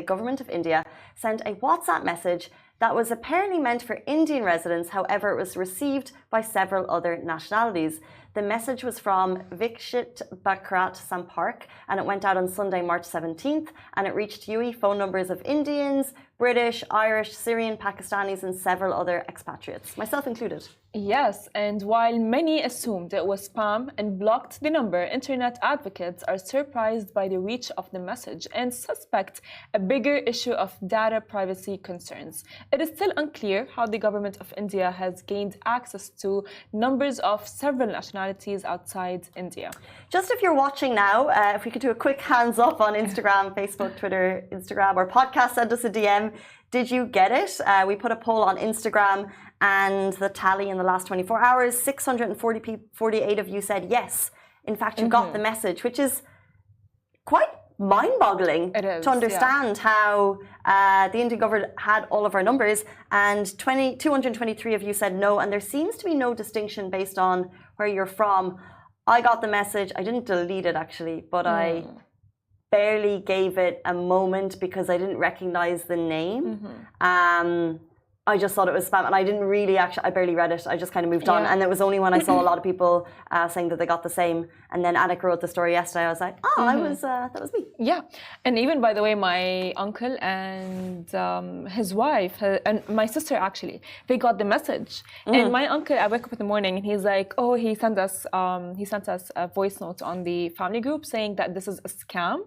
the government of India sent a WhatsApp message that was apparently meant for Indian residents. However, it was received by several other nationalities. The message was from Vikshit Bakrat Sampark, and it went out on Sunday, March 17th, and it reached UAE phone numbers of Indians, British, Irish, Syrian, Pakistanis, and several other expatriates, myself included. Yes, and while many assumed it was spam and blocked the number, internet advocates are surprised by the reach of the message and suspect a bigger issue of data privacy concerns. It is still unclear how the government of India has gained access to numbers of several nationalities outside India. Just if you're watching now, if we could do a quick hands up on Instagram, Facebook, Twitter, Instagram, or podcast, send us a DM. Did you get it? We put a poll on Instagram, and the tally in the last 24 hours, 648 of you said yes. In fact, you got the message, which is quite mind-boggling to understand how the Indian government had all of our numbers, and 223 of you said no, and there seems to be no distinction based on where you're from. I got the message. I didn't delete it, actually, but I barely gave it a moment because I didn't recognize the name. I just thought it was spam, and I didn't really actually, I barely read it. I just kind of moved on, and it was only when I saw a lot of people saying that they got the same, and then Anik wrote the story yesterday. I was like, oh, that was me. Yeah, and even, by the way, my uncle and his wife and my sister, actually, they got the message. And my uncle, I wake up in the morning and he's like, oh, he sent us a voice note on the family group saying that this is a scam.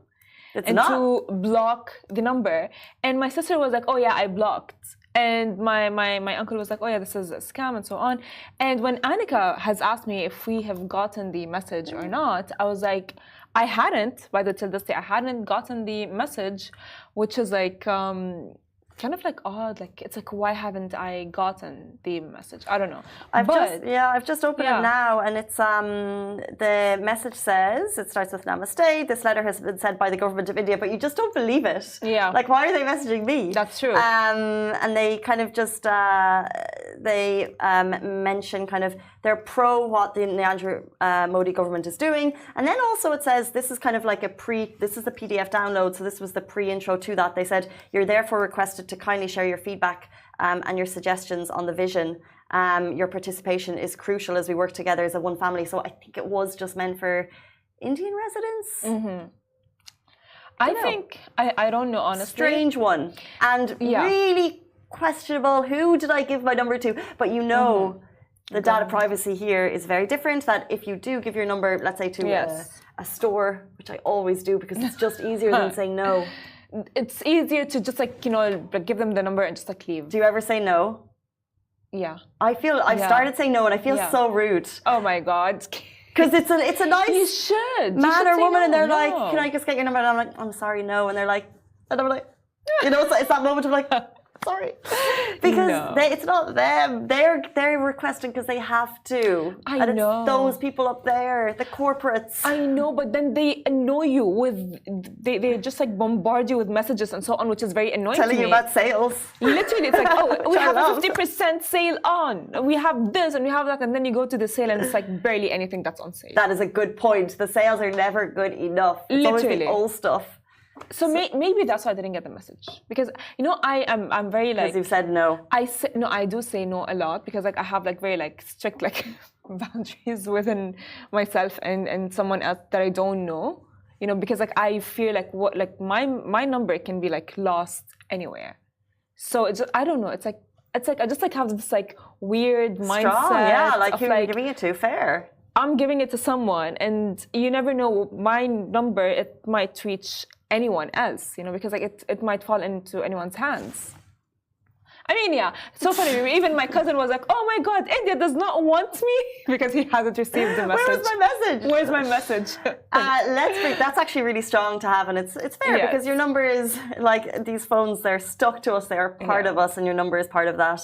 It's and not. To block the number. And my sister was like, oh yeah, I blocked. And my uncle was like, oh yeah, this is a scam and so on. And when Annika has asked me if we have gotten the message or not, I was like, I hadn't, till this day, I hadn't gotten the message, which is like kind of like odd. Like, it's like, why haven't I gotten the message? I don't know. I've just opened it now, and it's the message says, it starts with Namaste. This letter has been sent by the government of India, but you just don't believe it. Yeah. Like, why are they messaging me? That's true. And they kind of just mention kind of they're pro what the Narendra Modi government is doing, and then also it says this is kind of like this is the PDF download, so this was the pre-intro to that. They said you're therefore requested to kindly share your feedback and your suggestions on the vision. Your participation is crucial as we work together as a one family. So I think it was just meant for Indian residents. I don't know, honestly. Strange one, and really questionable. Who did I give my number to? But you know, the data privacy here is very different. That if you do give your number, let's say to a store, which I always do because it's just easier than saying no. It's easier to just like, give them the number and just like leave. Do you ever say no? Yeah. I've started saying no, and I feel so rude. Oh my God. Because it's a nice you should. man or woman, and they're like, can I just get your number? And I'm like, I'm sorry, no. And they're like, and I'm like, it's that moment of like, sorry. Because it's not them. They're requesting because they have to. I know. It's those people up there, the corporates. I know, but then they annoy you with, they just like bombard you with messages and so on, which is very annoying Telling to me. you about sales. Literally, it's like, oh, we have a 50% sale on. We have this and we have that. And then you go to the sale and it's like barely anything that's on sale. That is a good point. The sales are never good enough. It's always the old stuff. So maybe that's why I didn't get the message, because I'm very like, because you've said no. I do say no a lot, because like I have like very like strict like boundaries within myself and someone else that I don't know, because like I feel like my number can be like lost anywhere. So it's just, I don't know, it's like I just like have this like weird mindset. Like who are you giving it to? Fair. I'm giving it to someone, and you never know, my number, it might reach anyone else, because like it might fall into anyone's hands. I mean, so funny. Even my cousin was like, oh my God, India does not want me, because he hasn't received the message. Where's my message? Where's my message? That's actually really strong to have, and it's fair, because your number is like, these phones, they're stuck to us, they're part of us, and your number is part of that.